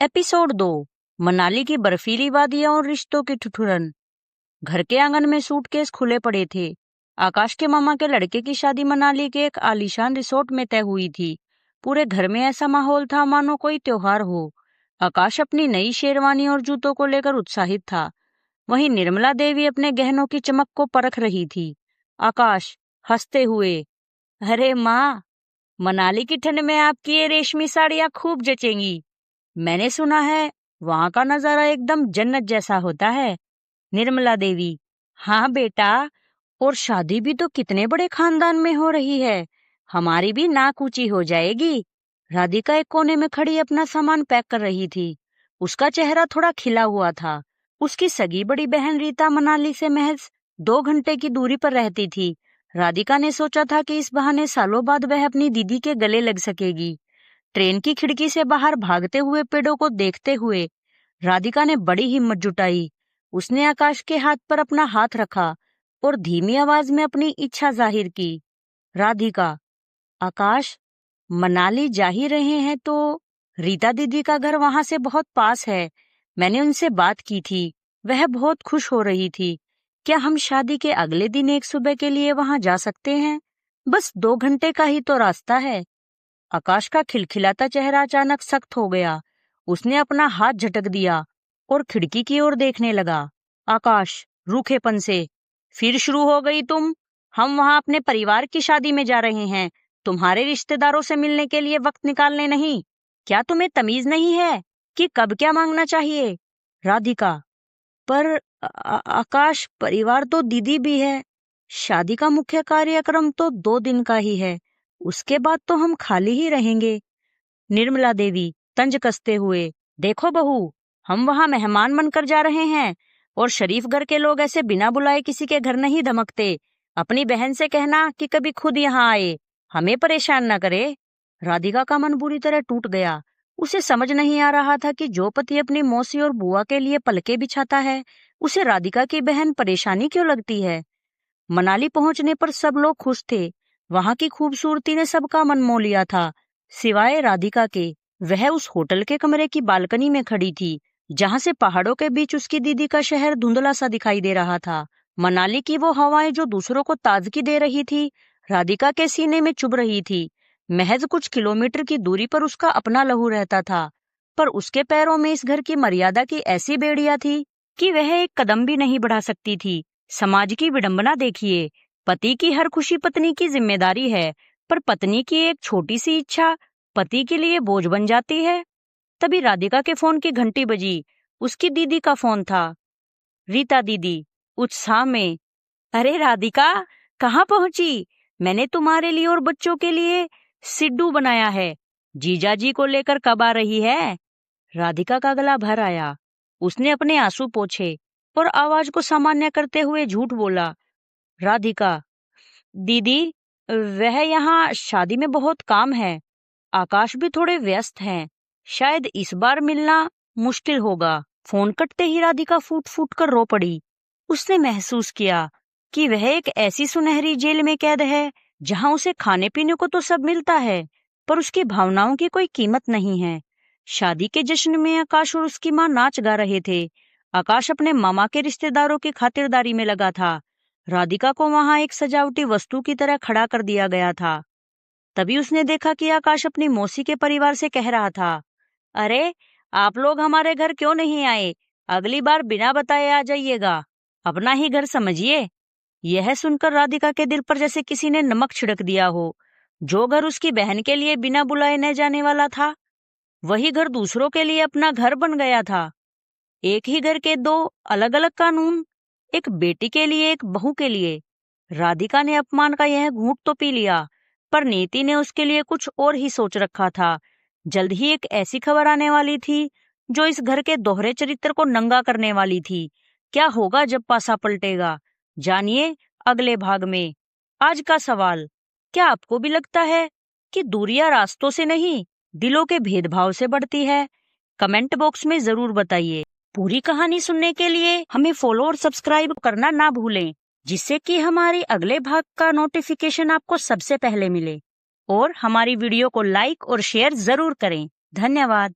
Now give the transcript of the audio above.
Episode 2। Manali की बर्फीली वादियां और रिश्तों की ठिठुरन। घर के आंगन में सूटकेस खुले पड़े थे। आकाश के मामा के लड़के की शादी मनाली के एक आलीशान रिसोर्ट में तय हुई थी। पूरे घर में ऐसा माहौल था मानो कोई त्योहार हो। आकाश अपनी नई शेरवानी और जूतों को लेकर उत्साहित था। वहीं निर्मला देवी अपने गहनों की चमक को परख रही थी। आकाश हंसते हुए, अरे माँ, मनाली की ठंड में आपकी ये रेशमी साड़ियाँ खूब जचेंगी। मैंने सुना है वहां का नजारा एकदम जन्नत जैसा होता है। निर्मला देवी, हाँ बेटा, और शादी भी तो कितने बड़े खानदान में हो रही है। हमारी भी नाक ऊंची हो जाएगी। राधिका एक कोने में खड़ी अपना सामान पैक कर रही थी। उसका चेहरा थोड़ा खिला हुआ था। उसकी सगी बड़ी बहन रीता मनाली से महज 2 घंटे की दूरी पर रहती थी। राधिका ने सोचा था कि इस बहाने सालों बाद वह अपनी दीदी के गले लग सकेगी। ट्रेन की खिड़की से बाहर भागते हुए पेड़ों को देखते हुए राधिका ने बड़ी हिम्मत जुटाई। उसने आकाश के हाथ पर अपना हाथ रखा और धीमी आवाज में अपनी इच्छा जाहिर की। राधिका, आकाश, मनाली जा ही रहे हैं तो रीता दीदी का घर वहां से बहुत पास है। मैंने उनसे बात की थी, वह बहुत खुश हो रही थी। क्या हम शादी के अगले दिन एक सुबह के लिए वहां जा सकते हैं? बस 2 घंटे का ही तो रास्ता है। आकाश का खिलखिलाता चेहरा अचानक सख्त हो गया। उसने अपना हाथ झटक दिया और खिड़की की ओर देखने लगा। आकाश रूखेपन से, फिर शुरू हो गई तुम? हम वहां अपने परिवार की शादी में जा रहे हैं, तुम्हारे रिश्तेदारों से मिलने के लिए वक्त निकालने नहीं। क्या तुम्हें तमीज नहीं है कि कब क्या मांगना चाहिए? राधिका, पर आकाश, परिवार तो दीदी भी है। शादी का मुख्य कार्यक्रम तो 2 दिन का ही है, उसके बाद तो हम खाली ही रहेंगे। निर्मला देवी तंज कसते हुए, देखो बहू, हम वहां मेहमान बनकर जा रहे हैं और शरीफ घर के लोग ऐसे बिना बुलाए किसी के घर नहीं धमकते। अपनी बहन से कहना कि कभी खुद यहाँ आए, हमें परेशान न करे। राधिका का मन बुरी तरह टूट गया। उसे समझ नहीं आ रहा था कि जो पति अपनी मौसी और बुआ के लिए पलके बिछाता है, उसे राधिका की बहन परेशानी क्यों लगती है। मनाली पहुंचने पर सब लोग खुश थे। वहां की खूबसूरती ने सबका मन मोह लिया था, सिवाय राधिका के। वह उस होटल के कमरे की बालकनी में खड़ी थी, जहां से पहाड़ों के बीच उसकी दीदी का शहर धुंधला सा दिखाई दे रहा था। मनाली की वो हवाएं जो दूसरों को ताजगी दे रही थी, राधिका के सीने में चुभ रही थी। महज कुछ किलोमीटर की दूरी पर उसका अपना लहू रहता था, पर उसके पैरों में इस घर की मर्यादा की ऐसी बेड़ियां थी कि वह एक कदम भी नहीं बढ़ा सकती थी। समाज की विडंबना देखिए, पति की हर खुशी पत्नी की जिम्मेदारी है, पर पत्नी की एक छोटी सी इच्छा पति के लिए बोझ बन जाती है। तभी राधिका के फोन की घंटी बजी। उसकी दीदी का फोन था। रीता दीदी उत्साह में, अरे राधिका, कहाँ पहुंची? मैंने तुम्हारे लिए और बच्चों के लिए सिड्डू बनाया है। जीजाजी को लेकर कब आ रही है? राधिका का गला भर आया। उसने अपने आंसू पोंछे और आवाज को सामान्य करते हुए झूठ बोला। राधिका, दीदी, वह यहाँ शादी में बहुत काम है। आकाश भी थोड़े व्यस्त हैं। शायद इस बार मिलना मुश्किल होगा। फोन कटते ही राधिका फूट फूट कर रो पड़ी। उसने महसूस किया कि वह एक ऐसी सुनहरी जेल में कैद है जहां उसे खाने पीने को तो सब मिलता है, पर उसकी भावनाओं की कोई कीमत नहीं है। शादी के जश्न में आकाश और उसकी माँ नाच गा रहे थे। आकाश अपने मामा के रिश्तेदारों की खातिरदारी में लगा था। राधिका को वहां एक सजावटी वस्तु की तरह खड़ा कर दिया गया था। तभी उसने देखा कि आकाश अपनी मौसी के परिवार से कह रहा था, अरे, आप लोग हमारे घर क्यों नहीं आए? अगली बार बिना बताए आ जाइएगा, अपना ही घर समझिए। यह सुनकर राधिका के दिल पर जैसे किसी ने नमक छिड़क दिया हो। जो घर उसकी बहन के लिए बिना बुलाए न जाने वाला था, वही घर दूसरों के लिए अपना घर बन गया था। एक ही घर के 2 अलग अलग कानून, एक बेटी के लिए, एक बहू के लिए। राधिका ने अपमान का यह घूंट तो पी लिया, पर नीति ने उसके लिए कुछ और ही सोच रखा था। जल्द ही एक ऐसी खबर आने वाली थी जो इस घर के दोहरे चरित्र को नंगा करने वाली थी। क्या होगा जब पासा पलटेगा, जानिए अगले भाग में। आज का सवाल, क्या आपको भी लगता है कि दूरियां रास्तों से नहीं, दिलों के भेदभाव से बढ़ती है? कमेंट बॉक्स में जरूर बताइए। पूरी कहानी सुनने के लिए हमें फॉलो और सब्सक्राइब करना ना भूलें, जिससे कि हमारी अगले भाग का नोटिफिकेशन आपको सबसे पहले मिले। और हमारी वीडियो को लाइक और शेयर जरूर करें। धन्यवाद।